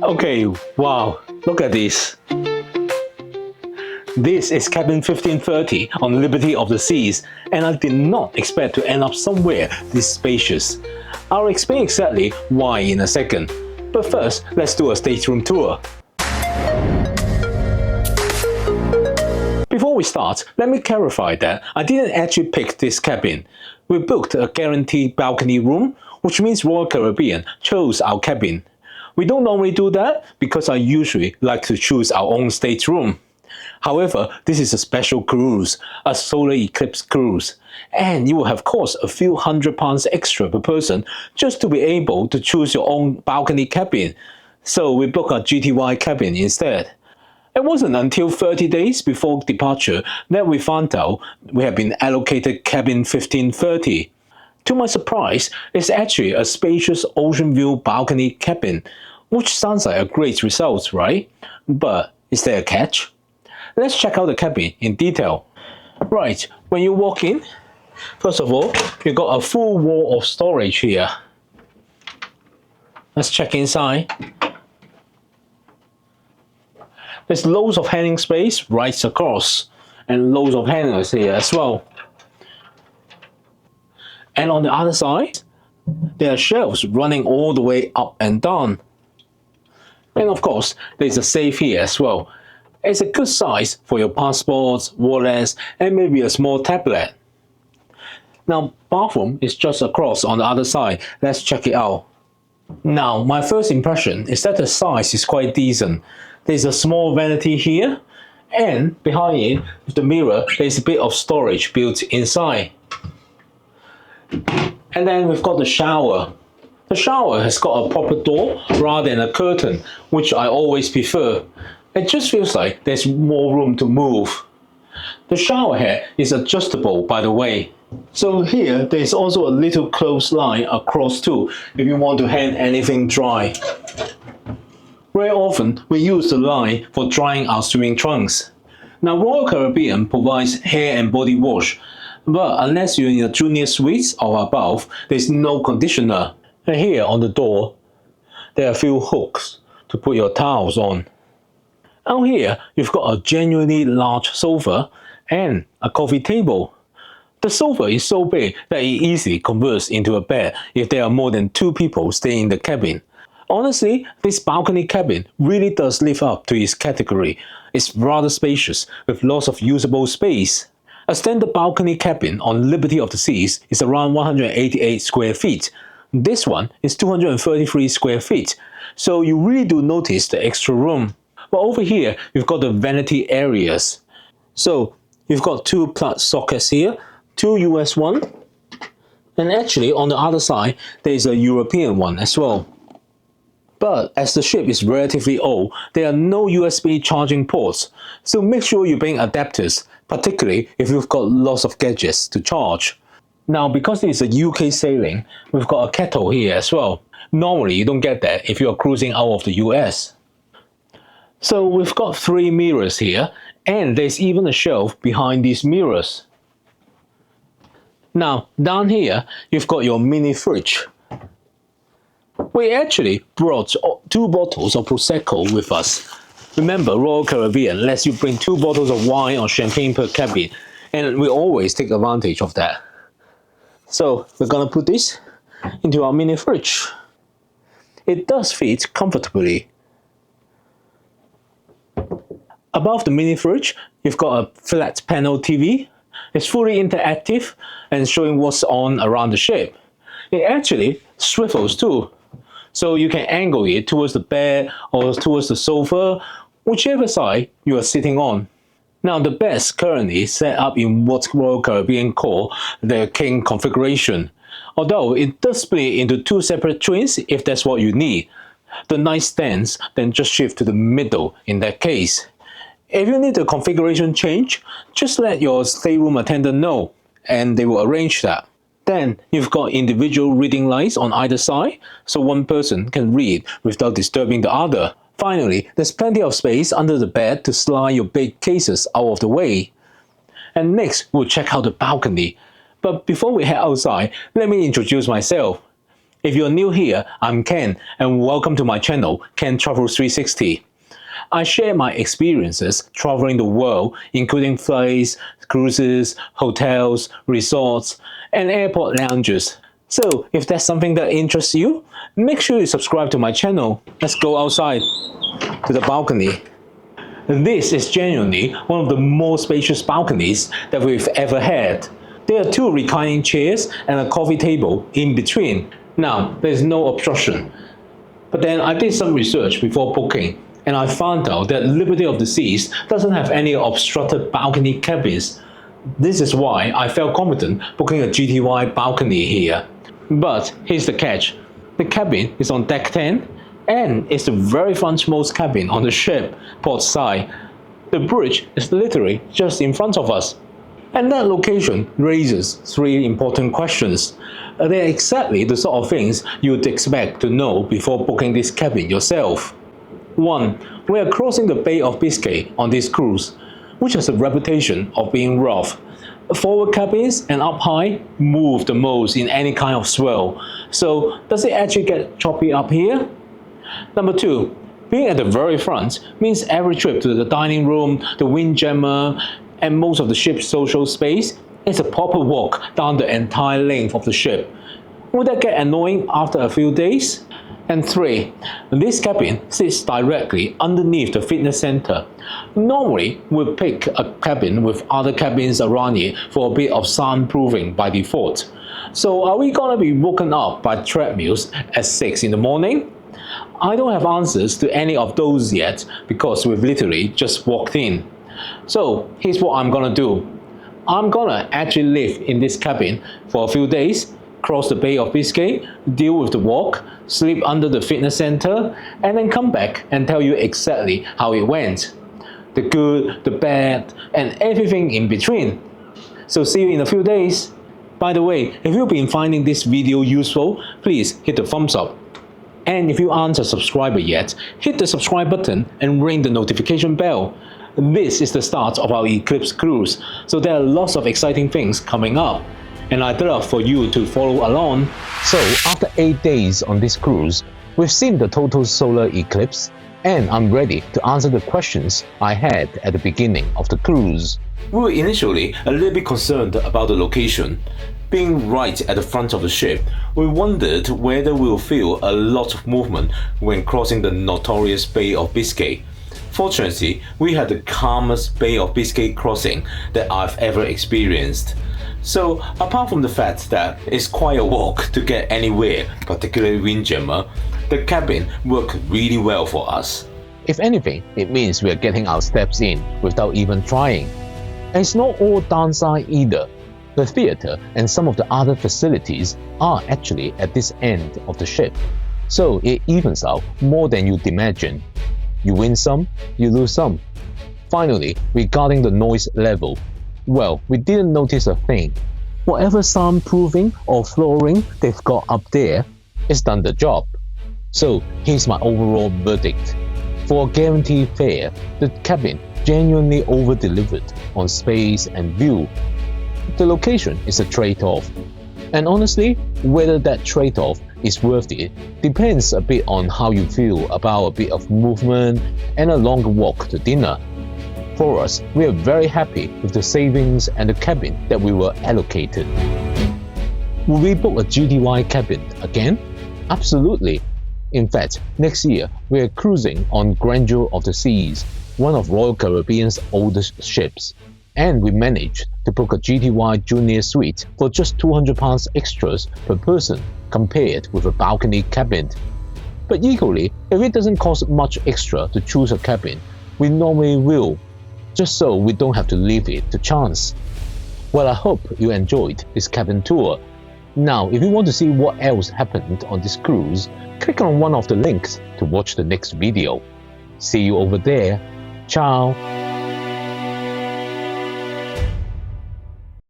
Okay, wow, look at this. This is cabin 1530 on Liberty of the Seas, and I did not expect to end up somewhere this spacious. I'll explain exactly why in a second, but first let's do a stateroom tour. Before we start, let me clarify that I didn't actually pick this cabin. We booked a guaranteed balcony room, which means Royal Caribbean chose our cabin. We don't normally do that because I usually like to choose our own stateroom. However, this is a special cruise, a solar eclipse cruise, and it will have cost a few £100 extra per person just to be able to choose your own balcony cabin. So we booked a GTY cabin instead. It wasn't until 30 days before departure that we found out we had been allocated cabin 1530. To my surprise, it's actually a Spacious Ocean View Balcony cabin, which sounds like a great result, right? But is there a catch? Let's check out the cabin in detail. Right, when you walk in, first of all, you got a full wall of storage here. Let's check inside. There's loads of hanging space right across, and loads of hangers here as well. And on the other side, there are shelves running all the way up and down. And of course, there's a safe here as well. It's a good size for your passports, wallets, and maybe a small tablet. Now, bathroom is just across on the other side. Let's check it out. Now, my first impression is that the size is quite decent. There's a small vanity here, and behind it, with the mirror, there's a bit of storage built inside. And then we've got the shower. The shower has got a proper door rather than a curtain, which I always prefer. It just feels like there's more room to move. The shower head is adjustable, by the way. So here, there's also a little clothes line across too, if you want to hang anything dry. Very often, we use the line for drying our swimming trunks. Now, Royal Caribbean provides hair and body wash, but unless you're in a junior suite or above, there's no conditioner. And here on the door, there are a few hooks to put your towels on. Out here, you've got a genuinely large sofa and a coffee table. The sofa is so big that it easily converts into a bed if there are more than 2 people staying in the cabin. Honestly, this balcony cabin really does live up to its category. It's rather spacious with lots of usable space. A standard balcony cabin on Liberty of the Seas is around 188 square feet. This one is 233 square feet, so you really do notice the extra room. But over here, you've got the vanity areas. So you've got 2 plug sockets here, 2 US one, and actually on the other side, there's a European one as well. But as the ship is relatively old, there are no USB charging ports, so make sure you bring adapters, particularly if you've got lots of gadgets to charge. Now, because it's a UK sailing, we've got a kettle here as well. Normally, you don't get that if you're cruising out of the US. So we've got 3 mirrors here, and there's even a shelf behind these mirrors. Now, down here, you've got your mini fridge. We actually brought 2 bottles of Prosecco with us. Remember, Royal Caribbean lets you bring 2 bottles of wine or champagne per cabin, and we always take advantage of that. So we're gonna put this into our mini fridge. It does fit comfortably. Above the mini fridge, you've got a flat panel TV. It's fully interactive and showing what's on around the ship. It actually swivels too, so you can angle it towards the bed or towards the sofa, whichever side you are sitting on. Now, the bed's currently set up in what Royal Caribbean call the king configuration, although it does split into 2 separate twins if that's what you need. The nightstands then just shift to the middle in that case. If you need a configuration change, just let your stateroom attendant know, and they will arrange that. Then you've got individual reading lights on either side, so one person can read without disturbing the other. Finally, there's plenty of space under the bed to slide your big cases out of the way. And next, we'll check out the balcony. But before we head outside, let me introduce myself. If you're new here, I'm Ken, and welcome to my channel, Ken Travels 360. I share my experiences traveling the world, including flights, cruises, hotels, resorts, and airport lounges. So, if that's something that interests you, make sure you subscribe to my channel. Let's go outside to the balcony. This is genuinely one of the most spacious balconies that we've ever had. There are 2 reclining chairs and a coffee table in between. Now, there's no obstruction. But then I did some research before booking, and I found out that Liberty of the Seas doesn't have any obstructed balcony cabins. This is why I felt confident booking a GTY balcony here. But here's the catch. The cabin is on deck 10, and it's the very frontmost cabin on the ship, port side. The bridge is literally just in front of us. And that location raises 3 important questions. They're exactly the sort of things you'd expect to know before booking this cabin yourself. 1. We are crossing the Bay of Biscay on this cruise, which has a reputation of being rough. Forward cabins and up high move the most in any kind of swell. So does it actually get choppy up here? Number 2. Being at the very front means every trip to the dining room, the windjammer, and most of the ship's social space is a proper walk down the entire length of the ship. Would that get annoying after a few days? And 3. This cabin sits directly underneath the fitness center. Normally, we'll pick a cabin with other cabins around it for a bit of soundproofing by default. So are we gonna be woken up by treadmills at 6 in the morning? I don't have answers to any of those yet because we've literally just walked in. So here's what I'm gonna do. I'm gonna actually live in this cabin for a few days, cross the Bay of Biscay, deal with the walk, sleep under the fitness center, and then come back and tell you exactly how it went. The good, the bad, and everything in between. So see you in a few days. By the way, if you've been finding this video useful, please hit the thumbs up. And if you aren't a subscriber yet, hit the subscribe button and ring the notification bell. This is the start of our Eclipse cruise, so there are lots of exciting things coming up, and I'd love for you to follow along. So after 8 days on this cruise, we've seen the total solar eclipse, and I'm ready to answer the questions I had at the beginning of the cruise. We were initially a little bit concerned about the location. Being right at the front of the ship, we wondered whether we'll feel a lot of movement when crossing the notorious Bay of Biscay. Fortunately, we had the calmest Bay of Biscay crossing that I've ever experienced. So, apart from the fact that it's quite a walk to get anywhere, particularly windjammer, the cabin worked really well for us. If anything, it means we're getting our steps in without even trying. And it's not all downside either. The theatre and some of the other facilities are actually at this end of the ship. So it evens out more than you'd imagine. You win some, you lose some. Finally, regarding the noise level, well, we didn't notice a thing. Whatever soundproofing or flooring they've got up there has done the job. So here's my overall verdict. For a guaranteed fare, the cabin genuinely over-delivered on space and view. The location is a trade-off. And honestly, whether that trade-off is worth it depends a bit on how you feel about a bit of movement and a longer walk to dinner. For us, we are very happy with the savings and the cabin that we were allocated. Will we book a GTY cabin again? Absolutely. In fact, next year we are cruising on Grandeur of the Seas, one of Royal Caribbean's oldest ships. And we managed to book a GTY Junior Suite for just £200 extras per person compared with a balcony cabin. But equally, if it doesn't cost much extra to choose a cabin, we normally will, just so we don't have to leave it to chance. Well, I hope you enjoyed this cabin tour. Now, if you want to see what else happened on this cruise, click on one of the links to watch the next video. See you over there. Ciao!